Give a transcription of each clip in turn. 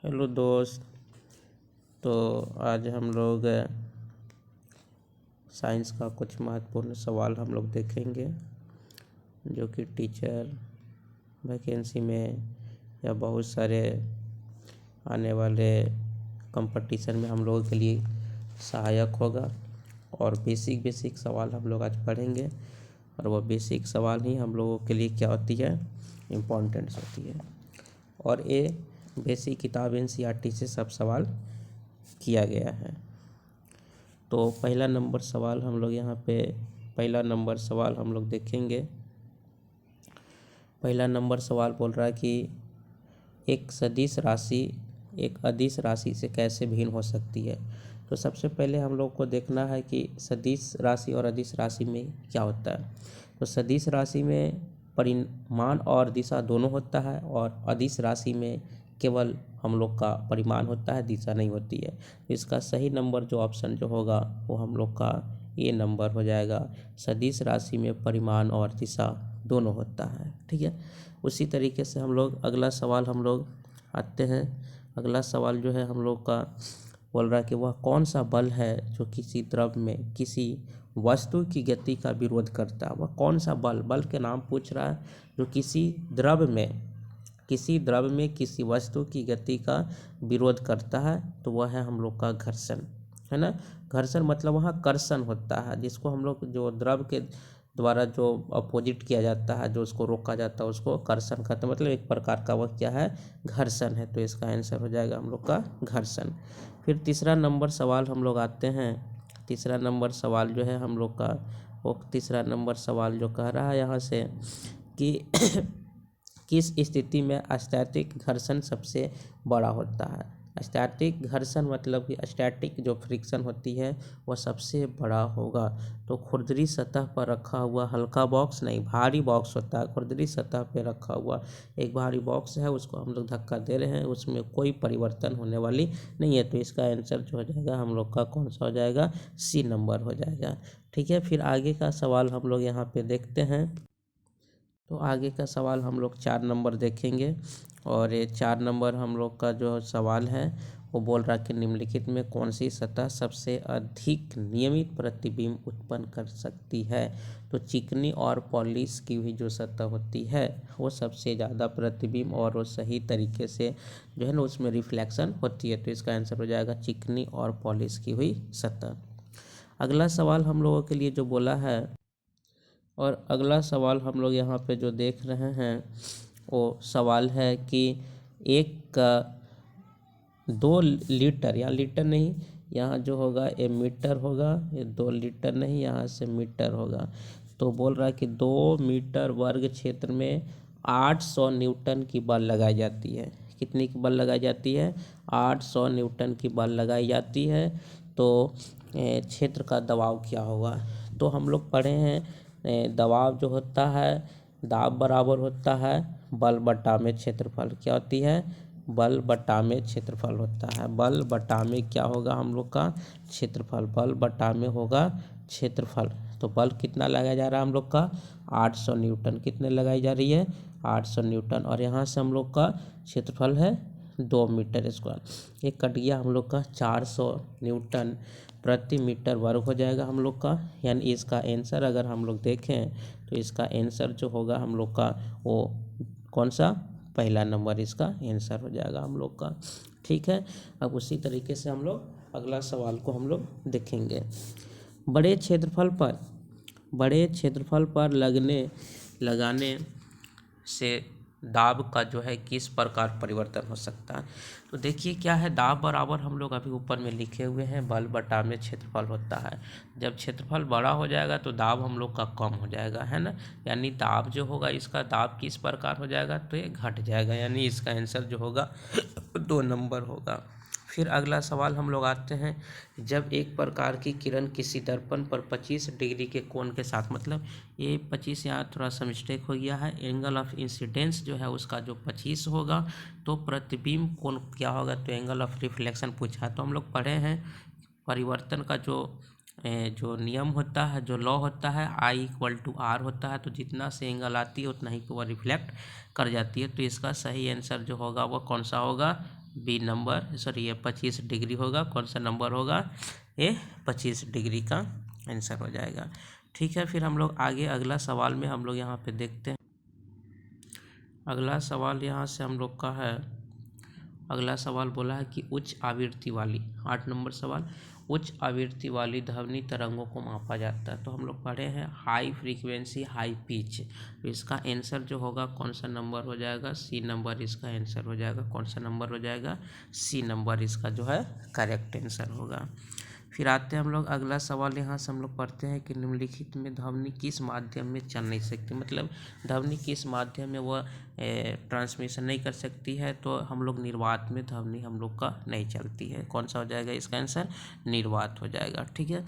Hello दोस्त। तो आज हम लोग साइंस का कुछ महत्वपूर्ण सवाल हम लोग देखेंगे जो कि टीचर वैकेंसी में या बहुत सारे आने वाले कंपटीशन में हम लोगों के लिए सहायक होगा। और बेसिक सवाल हम लोग आज पढ़ेंगे और वो बेसिक सवाल ही हम लोगों के लिए क्या होती है, इम्पोर्टेंट्स होती है। और ये बेसिक किताब NCERT से सब सवाल किया गया है। तो पहला नंबर सवाल हम लोग यहाँ पे हम लोग देखेंगे। पहला नंबर सवाल बोल रहा है कि एक सदिश राशि एक अदिश राशि से कैसे भिन्न हो सकती है। तो सबसे पहले हम लोग को देखना है कि सदिश राशि और अदिश राशि में क्या होता है। तो सदिश राशि में परिमाण और दिशा दोनों होता है और अदिश राशि में केवल हम लोग का परिमाण होता है, दिशा नहीं होती है। तो इसका सही नंबर जो ऑप्शन जो होगा वो हम लोग का ए नंबर हो जाएगा। सदिश राशि में परिमाण और दिशा दोनों होता है, ठीक है। उसी तरीके से हम लोग अगला सवाल हम लोग आते हैं। अगला सवाल जो है हम लोग का बोल रहा है कि वह कौन सा बल है जो किसी द्रव में किसी वस्तु की गति का विरोध करता है। वह कौन सा बल के नाम पूछ रहा है जो किसी द्रव में किसी वस्तु की गति का विरोध करता है। तो वह है हम लोग का घर्षण, है ना। घर्षण मतलब वहाँ कर्षण होता है, जिसको हम लोग जो द्रव के द्वारा जो अपोजिट किया जाता है, जो उसको रोका जाता है, उसको कर्षण कहते हैं। मतलब एक प्रकार का वह क्या है, घर्षण है। तो इसका आंसर हो जाएगा हम लोग का घर्षण। फिर तीसरा नंबर सवाल हम लोग आते हैं। तीसरा नंबर सवाल जो है हम लोग का वो तीसरा नंबर सवाल जो कह रहा है यहाँ से कि किस स्थिति में स्टैटिक घर्षण सबसे बड़ा होता है। स्टैटिक घर्षण मतलब कि स्टैटिक जो फ्रिक्शन होती है वह सबसे बड़ा होगा। तो खुरदरी सतह पर रखा हुआ हल्का बॉक्स नहीं, भारी बॉक्स होता है। खुरदरी सतह पर रखा हुआ एक भारी बॉक्स है, उसको हम लोग धक्का दे रहे हैं, उसमें कोई परिवर्तन होने वाली नहीं है। तो इसका आंसर जो हो जाएगा हम लोग का कौन सा हो जाएगा, सी नंबर हो जाएगा, ठीक है। फिर आगे का सवाल हम लोग यहाँ पे देखते हैं। तो आगे का सवाल हम लोग 4 नंबर देखेंगे। और ये 4 नंबर हम लोग का जो सवाल है वो बोल रहा है कि निम्नलिखित में कौन सी सतह सबसे अधिक नियमित प्रतिबिंब उत्पन्न कर सकती है। तो चिकनी और पॉलिश की हुई जो सतह होती है वो सबसे ज़्यादा प्रतिबिंब और वो सही तरीके से जो है ना उसमें रिफ्लेक्शन होती है। तो इसका आंसर हो जाएगा चिकनी और पॉलिश की हुई सतह। अगला सवाल हम लोगों के लिए जो बोला है, और अगला सवाल हम लोग यहाँ पे जो देख रहे हैं वो सवाल है कि एक का 2 लीटर, या लीटर नहीं, यहाँ जो होगा ये मीटर होगा, ये 2 लीटर नहीं, यहाँ से मीटर होगा। तो बोल रहा है कि 2 मीटर वर्ग क्षेत्र में 800 न्यूटन की बल लगाई जाती है। कितनी की बल लगाई जाती है, 800 न्यूटन की बल लगाई जाती है। तो क्षेत्र का दबाव क्या होगा। तो हम लोग पढ़े हैं दबाव जो होता है, दाब बराबर होता है बल बटा में क्षेत्रफल। क्या होती है, बल बटा में क्षेत्रफल होता है। बल बटा में क्या होगा हम लोग का, क्षेत्रफल। बल बटा में होगा क्षेत्रफल। तो बल कितना लगाया जा रहा है हम लोग का, 800 न्यूटन। कितने लगाई जा रही है, 800 न्यूटन। और यहाँ से हम लोग का क्षेत्रफल है 2 मीटर स्क्वायर। एक कट गया हम लोग का 400 न्यूटन प्रति मीटर वर्ग हो जाएगा हम लोग का। यानी इसका आंसर अगर हम लोग देखें तो इसका आंसर जो होगा हम लोग का वो कौन सा, पहला नंबर इसका आंसर हो जाएगा हम लोग का, ठीक है। अब उसी तरीके से हम लोग अगला सवाल को हम लोग देखेंगे। बड़े क्षेत्रफल पर लगाने से दाब का जो है किस प्रकार परिवर्तन हो सकता है। तो देखिए क्या है, दाब बराबर हम लोग अभी ऊपर में लिखे हुए हैं बल बटा में क्षेत्रफल होता है। जब क्षेत्रफल बड़ा हो जाएगा तो दाब हम लोग का कम हो जाएगा, है ना। यानी दाब जो होगा इसका दाब किस प्रकार हो जाएगा, तो ये घट जाएगा। यानी इसका आंसर जो होगा 2 नंबर होगा। फिर अगला सवाल हम लोग आते हैं। जब एक प्रकार की किरण किसी दर्पण पर 25 डिग्री के कोण के साथ, मतलब ये 25 यहाँ थोड़ा सा मिस्टेक हो गया है, एंगल ऑफ इंसिडेंस जो है उसका जो 25 होगा तो प्रतिबिंब कोण क्या होगा, तो एंगल ऑफ रिफ्लेक्शन पूछा। तो हम लोग पढ़े हैं परिवर्तन का जो नियम होता है, जो लॉ होता है, I=R होता है। तो जितना से एंगल आती है उतना ही वह रिफ्लेक्ट कर जाती है। तो इसका सही आंसर जो होगा वह कौन सा होगा, बी नंबर, सॉरी ये 25 डिग्री होगा। कौन सा नंबर होगा? ये 25 डिग्री का आंसर हो जाएगा। ठीक है, फिर हम लोग आगे अगला सवाल में हम लोग यहाँ पे देखते हैं। अगला सवाल यहाँ से हम लोग का है, अगला सवाल बोला है कि उच्च आवृत्ति वाली, 8 नंबर सवाल, उच्च आवृत्ति वाली ध्वनि तरंगों को मापा जाता है। तो हम लोग पढ़े हैं हाई फ्रीक्वेंसी हाई पिच। तो इसका आंसर जो होगा कौन सा नंबर हो जाएगा? सी नंबर इसका आंसर हो जाएगा। कौन सा नंबर हो जाएगा? सी नंबर इसका जो है करेक्ट आंसर होगा। फिर आते हैं हम लोग अगला सवाल, यहाँ से हम लोग पढ़ते हैं कि निम्नलिखित में ध्वनि किस माध्यम में चल नहीं सकती, मतलब ध्वनि किस माध्यम में वह ट्रांसमिशन नहीं कर सकती है। तो हम लोग निर्वात में ध्वनि हम लोग का नहीं चलती है। कौन सा हो जाएगा इसका आंसर? निर्वात हो जाएगा। ठीक है,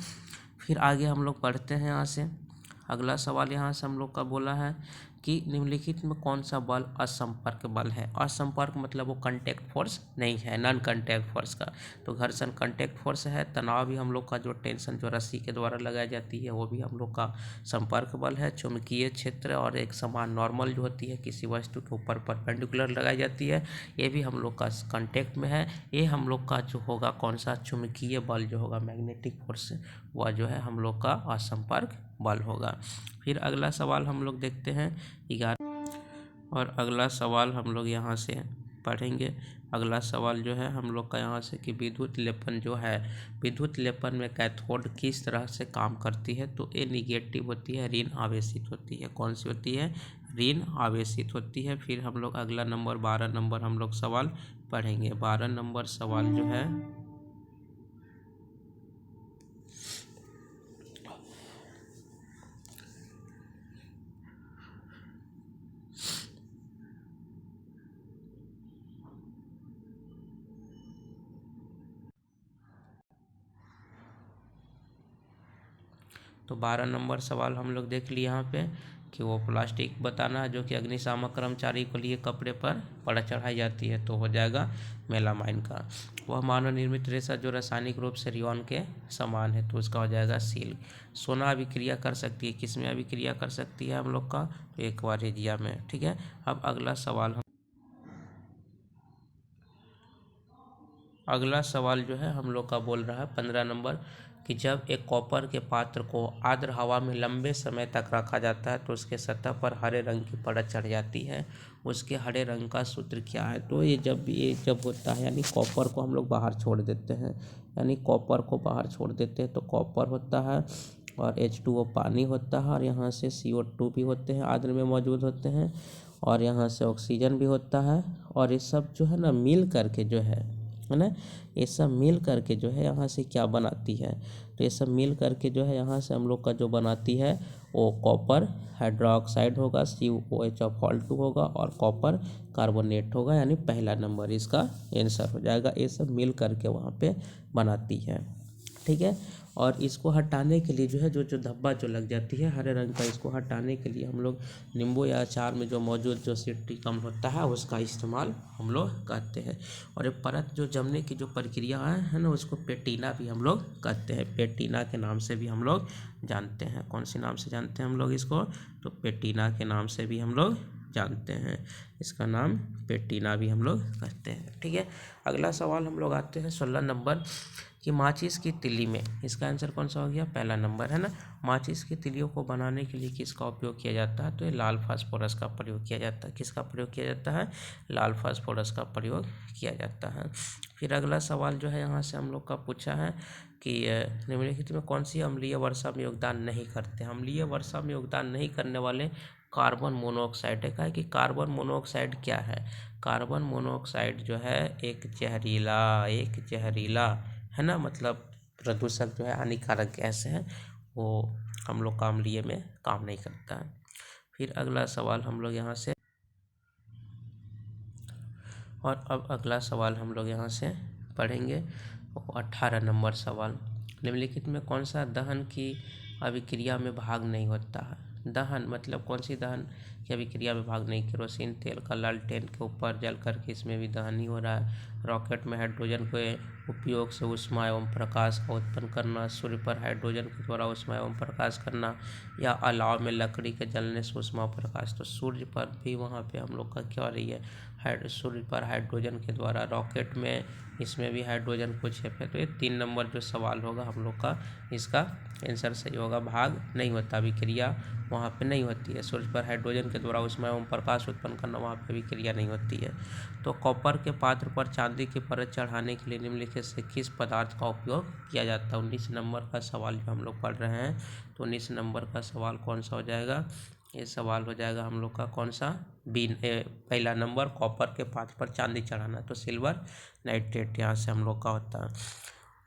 फिर आगे हम लोग पढ़ते हैं यहाँ से अगला सवाल। यहाँ से हम लोग का बोला है कि निम्नलिखित में कौन सा बल असंपर्क बल है? असंपर्क मतलब वो कंटेक्ट फोर्स नहीं है, नॉन कंटेक्ट फोर्स का। तो घर्षण कंटेक्ट फोर्स है। तनाव भी हम लोग का जो टेंशन जो रस्सी के द्वारा लगाई जाती है वो भी हम लोग का संपर्क बल है। चुंबकीय क्षेत्र और एक समान नॉर्मल जो होती है किसी वस्तु के ऊपर परपेंडिकुलर लगाई जाती है, ये भी हम लोग का कंटेक्ट में है। ये हम लोग का जो होगा कौन सा? चुंबकीय बल जो होगा मैग्नेटिक फोर्स, वह जो है हम लोग का असंपर्क बल होगा। फिर अगला सवाल हम लोग देखते हैं 11, और अगला सवाल हम लोग यहाँ से पढ़ेंगे। अगला सवाल जो है हम लोग का यहाँ से कि विद्युत लेपन जो है, विद्युत लेपन में कैथोड किस तरह से काम करती है? तो ये निगेटिव होती है, ऋण आवेशित होती है। कौन सी होती है? ऋण आवेशित होती है। फिर हम लोग अगला नंबर 12 नंबर हम लोग सवाल पढ़ेंगे। 12 नंबर सवाल जो है, तो 12 नंबर सवाल हम लोग देख लिए यहाँ पे कि वो प्लास्टिक बताना है जो कि अग्निशामक कर्मचारी के लिए कपड़े पर चढ़ाई जाती है। तो हो जाएगा मेलामाइन का। वह मानव निर्मित रेशा जो रासायनिक रूप से रियोन के समान है, तो उसका हो जाएगा सिल्क। सोना अभिक्रिया कर सकती है, किसमें अभिक्रिया कर सकती है हम लोग का? तो एक्वारिजिया में। ठीक है, अब अगला सवाल जो है हम लोग का बोल रहा है 15 नंबर कि जब एक कॉपर के पात्र को आर्द्र हवा में लंबे समय तक रखा जाता है तो उसके सतह पर हरे रंग की परत चढ़ जाती है, उसके हरे रंग का सूत्र क्या है? तो ये जब होता है यानी कॉपर को हम लोग बाहर छोड़ देते हैं, यानी कॉपर को बाहर छोड़ देते हैं तो कॉपर होता है और H2O पानी होता है, और यहाँ से CO2 भी होते हैं, आर्द्र में मौजूद होते हैं, और यहाँ से ऑक्सीजन भी होता है। और ये सब जो है ना मिल करके जो है ना, ये सब मिल करके जो है यहाँ से क्या बनाती है? तो ये सब मिल करके जो है यहाँ से हम लोग का जो बनाती है वो कॉपर हाइड्रोक्साइड होगा, COH होगा, और कॉपर कार्बोनेट होगा, यानी पहला नंबर इसका आंसर हो जाएगा। ये सब मिल करके वहाँ पे बनाती है। ठीक है, और इसको हटाने के लिए जो है जो धब्बा जो लग जाती है हरे रंग का, इसको हटाने के लिए हम लोग नींबू या अचार में जो मौजूद जो सिट्रिकम होता है उसका इस्तेमाल हम लोग करते हैं। और ये परत जो जमने की जो प्रक्रिया है ना, उसको पेटीना भी हम लोग कहते हैं। पेटीना के नाम से भी हम लोग जानते हैं। कौन से नाम से जानते हैं हम लोग इसको? तो पेटीना के नाम से भी हम लोग जानते हैं। इसका नाम पेटीना भी हम लोग कहते हैं। ठीक है, अगला सवाल हम लोग आते हैं 16 नंबर कि माचिस की तिल्ली में, इसका आंसर कौन सा हो गया? पहला नंबर है ना। माचिस की तिल्लियों को बनाने के लिए किसका उपयोग किया जाता है? तो ये लाल फास्फोरस का प्रयोग किया जाता है। किसका प्रयोग किया जाता है? लाल फास्फोरस का प्रयोग किया जाता है। फिर अगला सवाल जो है यहाँ से हम लोग का पूछा है कि निम्नलिखित में कौन सी अम्लीय वर्षा में योगदान नहीं करते? अम्लीय वर्षा में योगदान नहीं करने वाले कार्बन मोनोऑक्साइड है। क्या है कि कार्बन मोनोऑक्साइड क्या है? कार्बन मोनोऑक्साइड जो है एक जहरीला है ना, मतलब प्रदूषक जो है, हानिकारक गैस है, वो हम लोग का अम्लीय में काम नहीं करता है। फिर अगला सवाल हम लोग यहाँ से, और अब अगला सवाल हम लोग यहाँ से पढ़ेंगे 18 नंबर सवाल। निम्नलिखित में कौन सा दहन की अभिक्रिया में भाग नहीं होता है? दहन मतलब कौन सी दहन की अभिक्रिया में भाग नहीं? केरोसिन तेल का लालटेन के ऊपर जल करके इसमें भी दहन ही हो रहा है। रॉकेट में हाइड्रोजन के उपयोग से ऊष्मा एवं प्रकाश का उत्पन्न करना, सूर्य पर हाइड्रोजन के द्वारा ऊष्मा एवं प्रकाश करना, या अलाव में लकड़ी के जलने से ऊष्मा प्रकाश। तो सूर्य पर भी वहाँ पे हम लोग का क्या रही है, सूर्य पर हाइड्रोजन के द्वारा, रॉकेट में इसमें भी हाइड्रोजन कुछ है। तो ये 3 नंबर जो सवाल होगा हम लोग का, इसका आंसर सही होगा। भाग नहीं होता, अभिक्रिया वहाँ पे नहीं होती है। सूर्य पर हाइड्रोजन के द्वारा ऊष्मा एवं प्रकाश उत्पन्न करना, वहाँ पे भी क्रिया नहीं होती है। तो कॉपर के पात्र पर चांदी की परत चढ़ाने के लिए निम्नलिखित से किस पदार्थ का उपयोग किया जाता है। 19 नंबर का सवाल जो हम लोग पढ़ रहे हैं, तो 19 नंबर का सवाल कौन सा हो जाएगा, ये सवाल हो जाएगा हम लोग का कौन सा, पहला नंबर, कॉपर के पात्र पर चांदी चढ़ाना, तो सिल्वर नाइट्रेट यहाँ से हम लोग का होता है।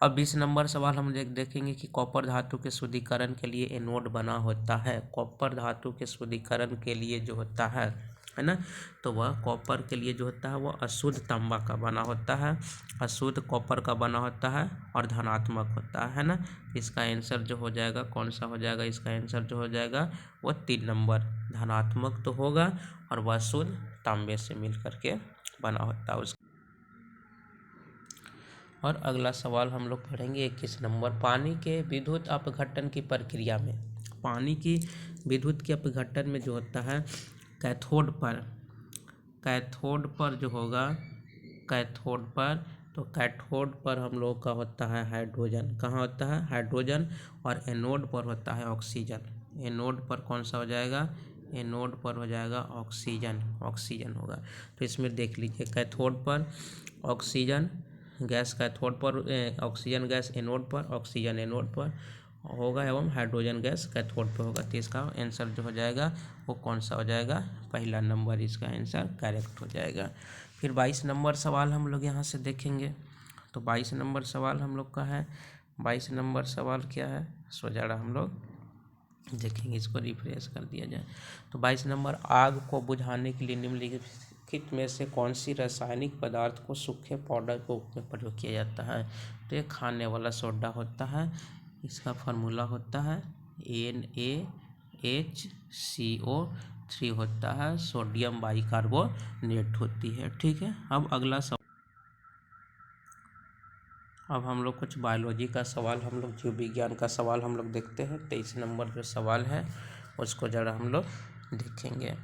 अब 20 नंबर सवाल हम देखेंगे कि कॉपर धातु के शुद्धिकरण के लिए एनोड बना होता है। कॉपर धातु के शुद्धिकरण के लिए जो होता है ना, तो वह कॉपर के लिए जो होता है वह अशुद्ध तांबा का बना होता है, अशुद्ध कॉपर का बना होता है और धनात्मक होता है ना। इसका आंसर जो हो जाएगा कौन सा हो जाएगा, इसका आंसर जो हो जाएगा वह 3 नंबर, धनात्मक तो होगा और वह शुद्ध तांबे से मिल करके बना होता है। और अगला सवाल हम लोग पढ़ेंगे 21 नंबर, पानी के विद्युत अपघटन की प्रक्रिया में, पानी की विद्युत के अपघटन में जो होता है कैथोड पर जो होगा, कैथोड पर, तो कैथोड पर हम लोग का होता है हाइड्रोजन, कहाँ होता है हाइड्रोजन, और एनोड पर होता है ऑक्सीजन। एनोड पर कौन सा हो जाएगा, एनोड पर हो जाएगा ऑक्सीजन, ऑक्सीजन होगा। तो इसमें देख लीजिए, कैथोड पर ऑक्सीजन गैस कैथोड पर, ऑक्सीजन गैस एनोड पर, ऑक्सीजन एनोड पर होगा एवं हाइड्रोजन गैस कैथोड पर होगा। तो इसका आंसर जो हो जाएगा वो कौन सा हो जाएगा, पहला नंबर, इसका आंसर करेक्ट हो जाएगा। फिर 22 नंबर सवाल हम लोग यहाँ से देखेंगे। तो 22 नंबर सवाल हम लोग का है, 22 नंबर सवाल क्या है, सो जरा हम लोग देखेंगे, इसको रिफ्रेश कर दिया जाए। तो 22 नंबर, आग को बुझाने के लिए निम्नलिखित में से कौन सी रासायनिक पदार्थ को सूखे पाउडर के रूप में प्रयोग किया जाता है। तो ये खाने वाला सोडा होता है, इसका फार्मूला होता है NaHCO3 होता है, सोडियम बाइकार्बोनेट होती है, ठीक है। अब अगला सवाल, अब हम लोग कुछ बायोलॉजी का सवाल, हम लोग जीव विज्ञान का सवाल हम लोग देखते हैं। 23 नंबर जो सवाल है उसको जरा हम लोग देखेंगे।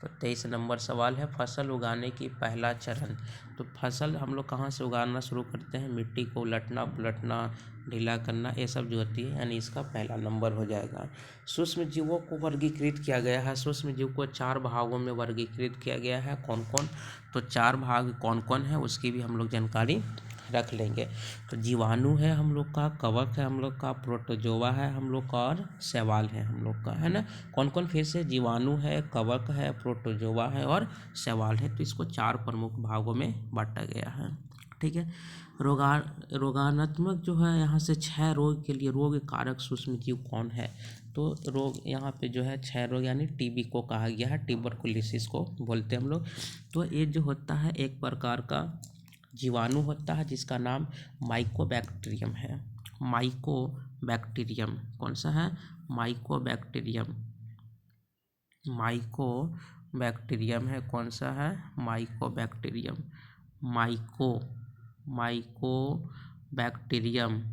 तो 23 नंबर सवाल है, फसल उगाने की पहला चरण। तो फसल हम लोग कहाँ से उगाना शुरू करते हैं, मिट्टी को उलटना पुलटना ढीला करना, ये सब जो होती है, यानी इसका पहला नंबर हो जाएगा। सूक्ष्म जीवों को वर्गीकृत किया गया है, सूक्ष्म जीव को 4 भागों में वर्गीकृत किया गया है, कौन कौन, तो 4 भाग कौन कौन है उसकी भी हम लोग जानकारी रख लेंगे। तो जीवाणु है हम लोग का, कवक है हम लोग का, प्रोटोजोआ है हम लोग का, और शैवाल है हम लोग का, है ना। कौन कौन फिर से, जीवाणु है, कवक है, प्रोटोजोआ है और शैवाल है। तो इसको 4 प्रमुख भागों में बांटा गया है, ठीक है। रोगात्मक जो है, यहाँ से 6 रोग के लिए रोग कारक सूक्ष्म जीव कौन है। तो रोग यहाँ पे जो है 6 रोग, यानी टीबी को कहा गया है, ट्यूबरकुलोसिस को बोलते हैं हम लोग। तो ये जो होता है एक प्रकार का जीवाणु होता है जिसका नाम माइकोबैक्टीरियम है, माइकोबैक्टीरियम, कौन सा है, माइकोबैक्टीरियम, माइकोबैक्टीरियम है, कौन सा है, माइकोबैक्टीरियम, माइकोबैक्टीरियम,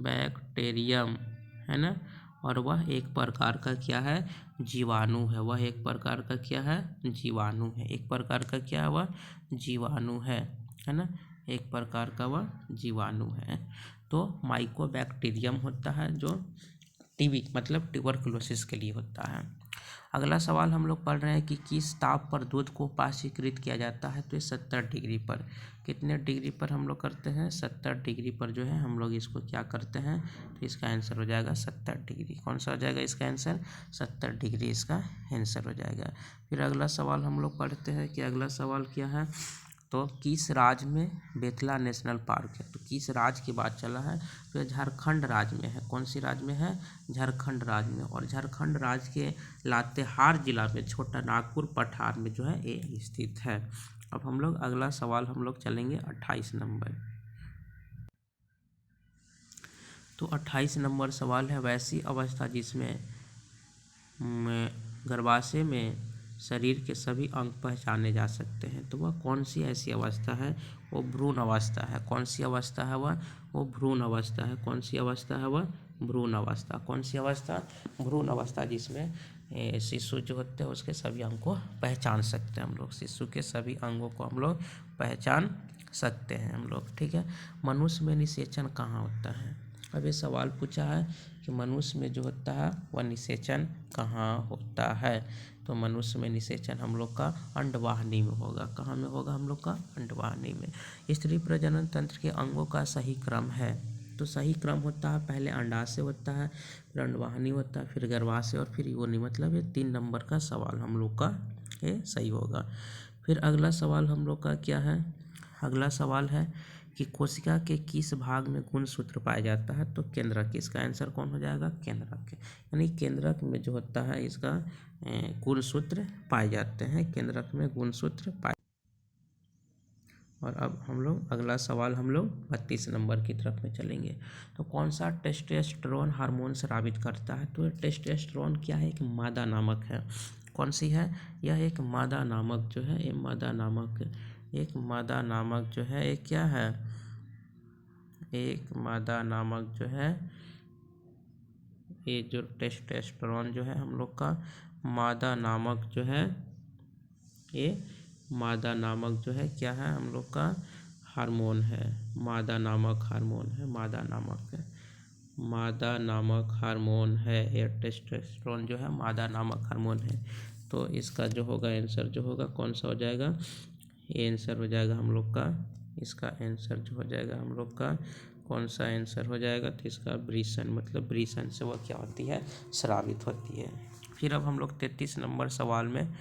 बैक्टीरियम है ना। और वह एक प्रकार का क्या है, जीवाणु है, वह एक प्रकार का क्या है, जीवाणु है, एक प्रकार का क्या है, वह जीवाणु है ना, एक प्रकार का वह जीवाणु है। तो माइकोबैक्टीरियम होता है जो टीबी मतलब ट्यूबरकुलोसिस के लिए होता है। अगला सवाल हम लोग पढ़ रहे हैं कि किस ताप पर दूध को पाशीकृत किया जाता है। तो ये 70 डिग्री पर, कितने डिग्री पर हम लोग करते हैं, 70 डिग्री पर जो है हम लोग इसको क्या करते हैं। तो इसका आंसर हो जाएगा 70 डिग्री, कौन सा हो जाएगा इसका आंसर, 70 डिग्री इसका आंसर हो जाएगा। फिर अगला सवाल हम लोग पढ़ते हैं कि अगला सवाल क्या है, तो किस राज्य में बेतला नेशनल पार्क है। तो किस राज्य की बात चला है, तो ये झारखंड राज्य में है, कौन सी राज्य में है, झारखंड राज्य में। और झारखंड राज्य के लातेहार जिला में छोटा नागपुर पठार में जो है ये स्थित है। अब हम लोग अगला सवाल हम लोग चलेंगे 28 नंबर। तो 28 नंबर सवाल है, वैसी अवस्था जिसमें गर्भाशय में शरीर के सभी अंग पहचाने जा सकते हैं। तो वह कौन सी ऐसी अवस्था है? वो भ्रूण अवस्था है। कौन सी अवस्था है वह? वो भ्रूण अवस्था है। कौन सी अवस्था है वह? भ्रूण अवस्था। कौन सी अवस्था? भ्रूण अवस्था, जिसमें शिशु जो होते हैं उसके सभी अंग को पहचान सकते हैं हम लोग। शिशु के सभी अंगों को हम लोग पहचान सकते हैं हम लोग, ठीक है। मनुष्य में निषेचन कहाँ होता है? अब ये सवाल पूछा है कि मनुष्य में जो होता है वह निषेचन कहाँ होता है? तो मनुष्य में निषेचन हम लोग का अंडवाहिनी में होगा। कहाँ में होगा? हम लोग का अंडवाहिनी में। स्त्री प्रजनन तंत्र के अंगों का सही क्रम है? तो सही क्रम होता है, पहले अंडाशय होता है, फिर अंडवाहिनी होता है, फिर गर्भाशय और फिर योनि। मतलब ये 3 नंबर का सवाल हम लोग का ये सही होगा। फिर अगला सवाल हम लोग का क्या है? अगला सवाल है कि कोशिका के किस भाग में गुणसूत्र पाया जाता है? तो केंद्रक। इसका आंसर कौन हो जाएगा? केंद्रक। यानी केंद्रक में जो होता है इसका गुणसूत्र पाए जाते हैं। केंद्रक में गुणसूत्र पाए। और अब हम लोग अगला सवाल हम लोग 32 नंबर की तरफ में चलेंगे। तो कौन सा टेस्टोस्टेरोन हार्मोन स्रावित करता है? तो टेस्टोस्टेरोन क्या है? एक मादा नामक है। कौन सी है? यह एक मादा नामक जो है, एक मादा नामक जो है, एक क्या है? एक मादा नामक जो है, ये जो टेस्टोस्टेरोन जो है हम लोग का मादा नामक जो है, ये मादा नामक जो है क्या है? हम लोग का हार्मोन है। मादा नामक हार्मोन है। मादा नामक हार्मोन है। ये टेस्टोस्टेरोन जो है मादा नामक हार्मोन है। तो इसका जो होगा आंसर जो होगा कौन सा हो जाएगा? ये आंसर हो जाएगा हम लोग का, इसका आंसर जो हो जाएगा हम लोग का कौन सा आंसर हो जाएगा? तो इसका वृषण, मतलब वृषण से वह क्या होती है? स्रावित होती है। फिर अब हम लोग 33 नंबर सवाल में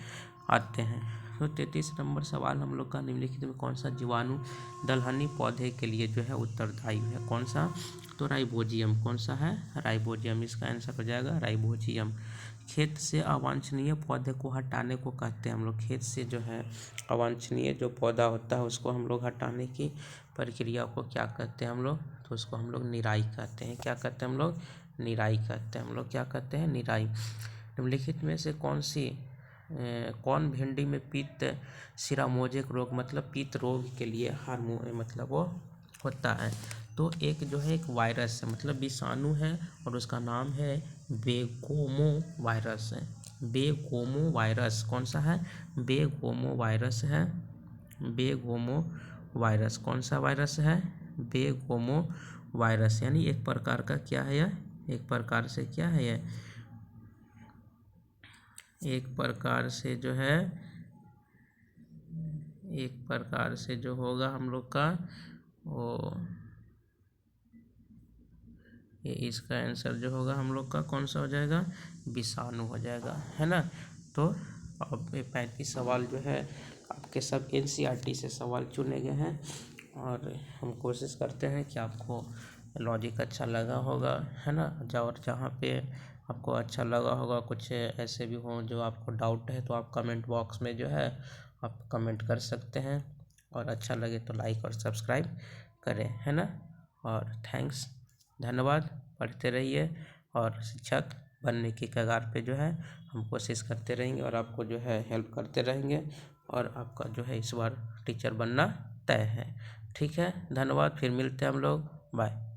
आते हैं। तो 33 नंबर सवाल हम लोग का निम्नलिखित में कौन सा जीवाणु दलहनी पौधे के लिए जो है उत्तरदायी है? कौन सा? तो राइबोजियम। कौन सा है? राइबोजियम। इसका आंसर हो जाएगा राइबोजियम। खेत से अवांछनीय पौधे को हटाने को कहते हैं हम लोग। खेत से जो है अवांछनीय जो पौधा होता है उसको हम लोग हटाने की प्रक्रिया को क्या कहते हैं हम लोग? तो उसको हम लोग निराई कहते हैं। क्या कहते हैं हम लोग? निराई कहते हैं हम लोग। क्या कहते हैं? निराई। निम्नलिखित में से कौन भिंडी में पित्त सिरामोजेक रोग, मतलब पित्त रोग के लिए हार्मोन मतलब वो होता है? तो एक जो है एक वायरस है, मतलब विषाणु है, और उसका नाम है बेगोमो वायरस है। बेगोमो वायरस। कौन सा है? बेगोमो वायरस है। बेगोमो वायरस। कौन सा वायरस है? बेगोमो वायरस। यानी एक प्रकार का क्या है यह? एक प्रकार से क्या है यह? एक प्रकार से जो है, एक प्रकार से जो होगा हम लोग का वो, ये इसका आंसर जो होगा हम लोग का कौन सा हो जाएगा? विषाणु हो जाएगा, है ना। तो अब ये 35 सवाल जो है आपके सब NCERT से सवाल चुने गए हैं, और हम कोशिश करते हैं कि आपको लॉजिक अच्छा लगा होगा, है ना। और जहाँ पे आपको अच्छा लगा होगा, कुछ ऐसे भी हों जो आपको डाउट है, तो आप कमेंट बॉक्स में जो है आप कमेंट कर सकते हैं, और अच्छा लगे तो लाइक और सब्सक्राइब करें, है ना। और थैंक्स, धन्यवाद। पढ़ते रहिए, और शिक्षक बनने की कगार पे जो है हम कोशिश करते रहेंगे, और आपको जो है हेल्प करते रहेंगे, और आपका जो है इस बार टीचर बनना तय है। ठीक है, धन्यवाद। फिर मिलते हैं हम लोग। बाय।